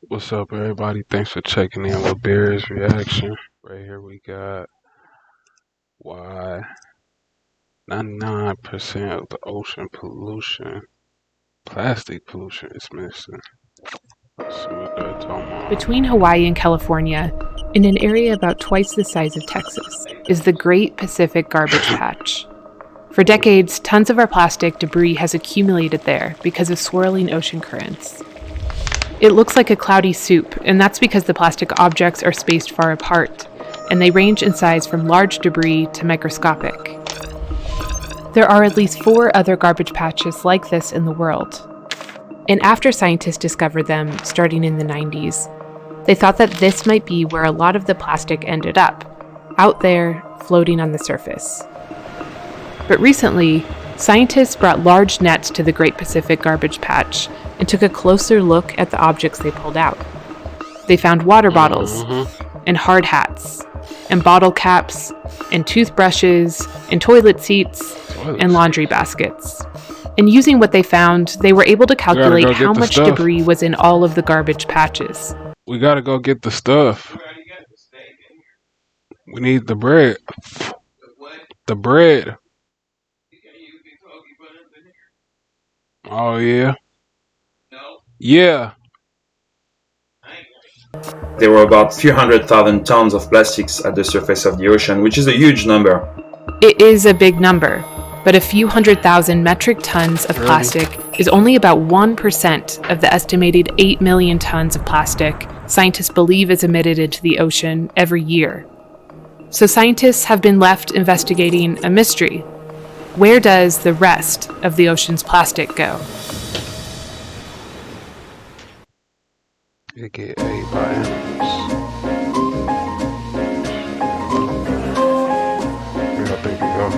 What's up, everybody? Thanks for checking in with Bear's Reaction. Right here we got why 99% of the ocean pollution, plastic pollution, is missing. Let's see what they're talking about. Between Hawaii and California, in an area about twice the size of Texas, is the Great Pacific Garbage Patch. For decades, tons of our plastic debris has accumulated there because of swirling ocean currents. It looks like a cloudy soup, and that's because the plastic objects are spaced far apart, and they range in size from large debris to microscopic. There are at least 4 other garbage patches like this in the world. And after scientists discovered them, starting in the 90s, they thought that this might be where a lot of the plastic ended up, out there, floating on the surface. But recently, scientists brought large nets to the Great Pacific Garbage Patch and took a closer look at the objects they pulled out. They found water bottles, and hard hats, and bottle caps, and toothbrushes, and toilet seats, and laundry baskets. And using what they found, they were able to calculate how much debris was in all of the garbage patches. We gotta go get the stuff. We need the bread. The bread. Oh, yeah? Yeah. There were about 300,000 tons of plastics at the surface of the ocean, which is a huge number. It is a big number, but a few 100,000 metric tons of plastic is only about 1% of the estimated 8 million tons of plastic scientists believe is emitted into the ocean every year. So scientists have been left investigating a mystery. Where does the rest of the ocean's plastic go? They get ate by animals. Where y'all think it go?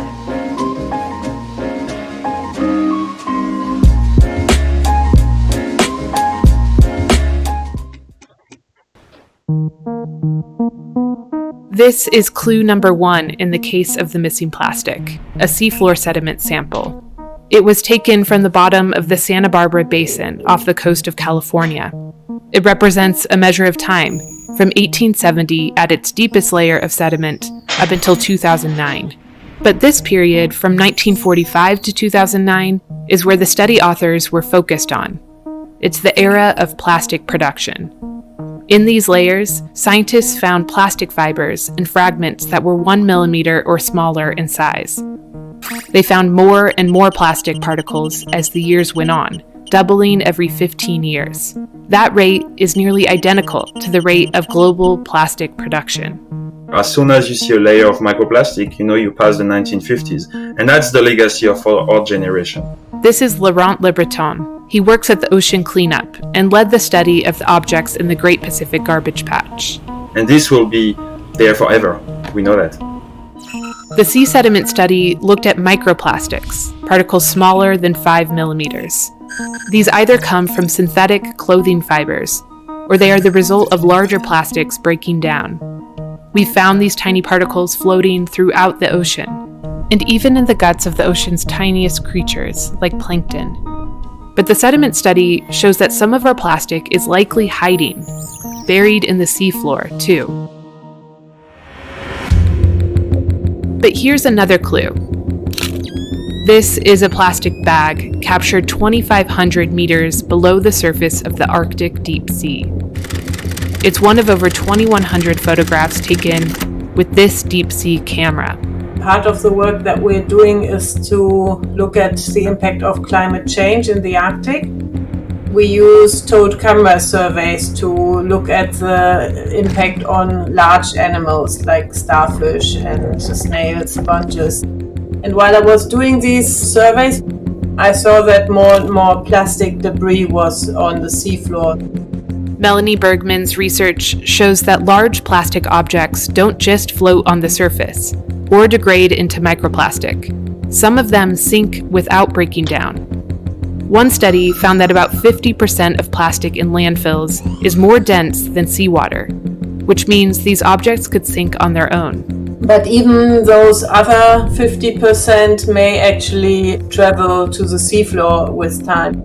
This is clue number 1 in the case of the missing plastic, a seafloor sediment sample. It was taken from the bottom of the Santa Barbara Basin off the coast of California. It represents a measure of time, from 1870 at its deepest layer of sediment up until 2009. But this period, from 1945 to 2009, is where the study authors were focused on. It's the era of plastic production. In these layers, scientists found plastic fibers and fragments that were 1 millimeter or smaller in size. They found more and more plastic particles as the years went on, doubling every 15 years. That rate is nearly identical to the rate of global plastic production. As soon as you see a layer of microplastic, you know you passed the 1950s, and that's the legacy of our generation. This is Laurent Le Breton. He works at the Ocean Cleanup and led the study of the objects in the Great Pacific Garbage Patch. And this will be there forever. We know that. The sea sediment study looked at microplastics, particles smaller than 5 millimeters. These either come from synthetic clothing fibers, or they are the result of larger plastics breaking down. We found these tiny particles floating throughout the ocean, and even in the guts of the ocean's tiniest creatures, like plankton. But the sediment study shows that some of our plastic is likely hiding, buried in the seafloor, too. But here's another clue. This is a plastic bag captured 2,500 meters below the surface of the Arctic deep sea. It's one of over 2,100 photographs taken with this deep sea camera. Part of the work that we're doing is to look at the impact of climate change in the Arctic. We use towed camera surveys to look at the impact on large animals like starfish and snails, sponges. And while I was doing these surveys, I saw that more and more plastic debris was on the seafloor. Melanie Bergman's research shows that large plastic objects don't just float on the surface or degrade into microplastic. Some of them sink without breaking down. One study found that about 50% of plastic in landfills is more dense than seawater, which means these objects could sink on their own. But even those other 50% may actually travel to the seafloor with time.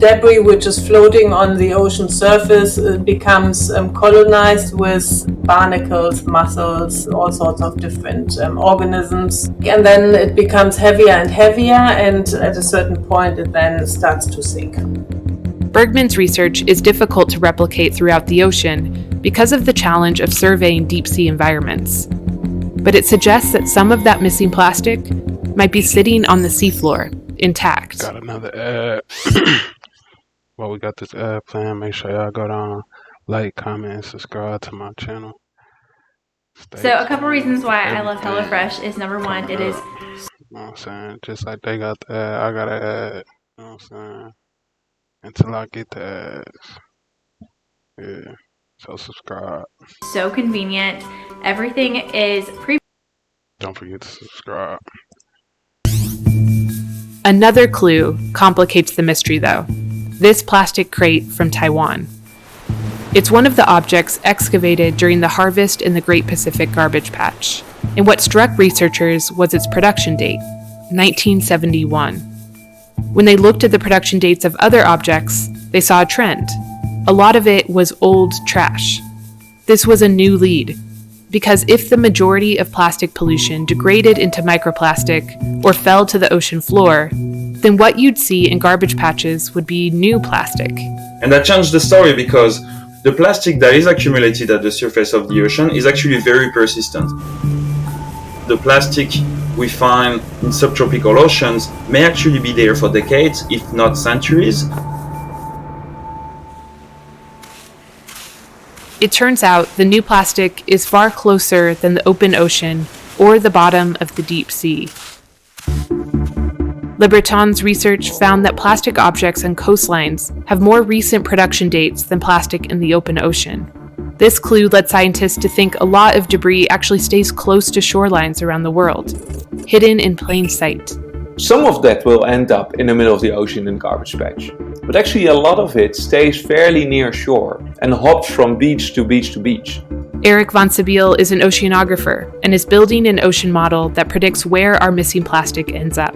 debris which is floating on the ocean surface becomes colonized with barnacles, mussels, all sorts of different organisms. And then it becomes heavier and heavier, and at a certain point it then starts to sink. Bergman's research is difficult to replicate throughout the ocean because of the challenge of surveying deep-sea environments. But it suggests that some of that missing plastic might be sitting on the seafloor, intact. Got another ad. Well, we got this ad playing. Make sure y'all go down, like, comment, and subscribe to my channel. So a couple reasons why I love HelloFresh is number one, it is... You know what I'm saying? Just like they got the ad, I got an ad. You know what I'm saying? Until I get the ads. Yeah. So subscribe. So convenient. Everything is Don't forget to subscribe. Another clue complicates the mystery, though. This plastic crate from Taiwan. It's one of the objects excavated during the harvest in the Great Pacific Garbage Patch. And what struck researchers was its production date, 1971. When they looked at the production dates of other objects, they saw a trend. A lot of it was old trash. This was a new lead, because if the majority of plastic pollution degraded into microplastic or fell to the ocean floor, then what you'd see in garbage patches would be new plastic. And that changed the story because the plastic that is accumulated at the surface of the ocean is actually very persistent. The plastic we find in subtropical oceans may actually be there for decades, if not centuries. It turns out the new plastic is far closer than the open ocean or the bottom of the deep sea. Le Breton's research found that plastic objects on coastlines have more recent production dates than plastic in the open ocean. This clue led scientists to think a lot of debris actually stays close to shorelines around the world, hidden in plain sight. Some of that will end up in the middle of the ocean in garbage patch, but actually a lot of it stays fairly near shore and hops from beach to beach to beach. Eric van Sabeel is an oceanographer and is building an ocean model that predicts where our missing plastic ends up.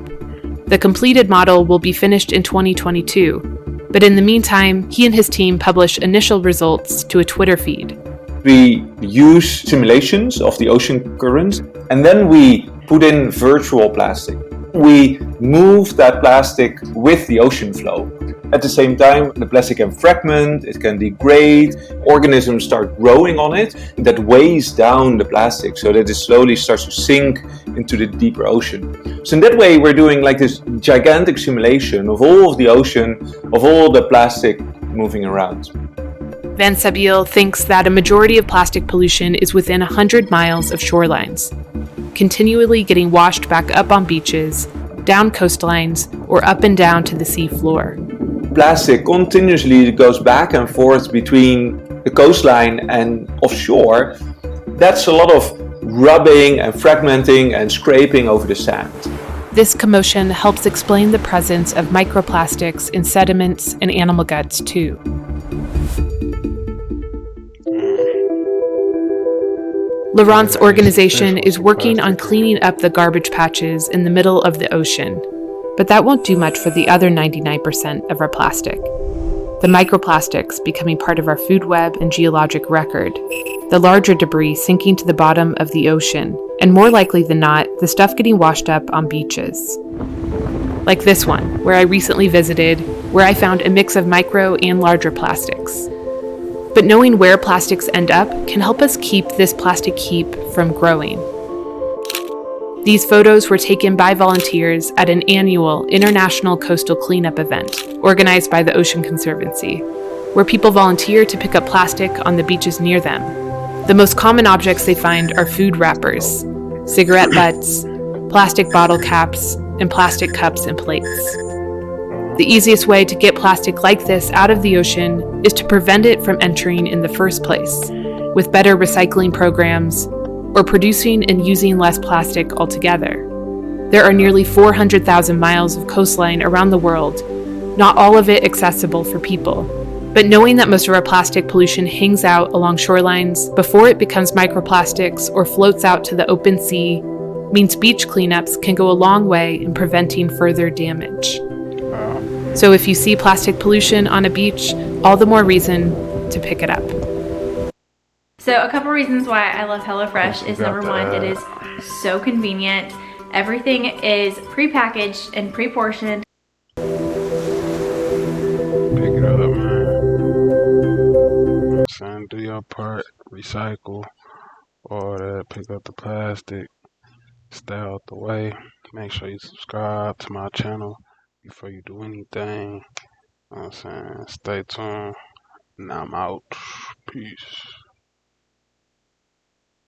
The completed model will be finished in 2022, but in the meantime, he and his team publish initial results to a Twitter feed. We use simulations of the ocean currents, and then we put in virtual plastic. We move that plastic with the ocean flow. At the same time, the plastic can fragment, it can degrade, organisms start growing on it. That weighs down the plastic so that it slowly starts to sink into the deeper ocean. So in that way, we're doing like this gigantic simulation of all of the ocean, of all the plastic moving around. Van Sabeel thinks that a majority of plastic pollution is within 100 miles of shorelines, continually getting washed back up on beaches, down coastlines, or up and down to the sea floor. Plastic continuously goes back and forth between the coastline and offshore. That's a lot of rubbing and fragmenting and scraping over the sand. This commotion helps explain the presence of microplastics in sediments and animal guts too. Laurent's organization is working on cleaning up the garbage patches in the middle of the ocean, but that won't do much for the other 99% of our plastic. The microplastics becoming part of our food web and geologic record, the larger debris sinking to the bottom of the ocean, and more likely than not, the stuff getting washed up on beaches. Like this one, where I recently visited, where I found a mix of micro and larger plastics. But knowing where plastics end up can help us keep this plastic heap from growing. These photos were taken by volunteers at an annual International Coastal Cleanup event organized by the Ocean Conservancy, where people volunteer to pick up plastic on the beaches near them. The most common objects they find are food wrappers, cigarette butts, plastic bottle caps, and plastic cups and plates. The easiest way to get plastic like this out of the ocean is to prevent it from entering in the first place, with better recycling programs, or producing and using less plastic altogether. There are nearly 400,000 miles of coastline around the world, not all of it accessible for people. But knowing that most of our plastic pollution hangs out along shorelines before it becomes microplastics or floats out to the open sea means beach cleanups can go a long way in preventing further damage. So if you see plastic pollution on a beach, all the more reason to pick it up. So a couple reasons why I love HelloFresh is number one, it is so convenient. Everything is pre-packaged and pre-portioned. Pick it up, man. Son, do your part, recycle, or pick up the plastic, stay out the way. Make sure you subscribe to my channel before you do anything. You know what I'm saying? Stay tuned, and I'm out. Peace.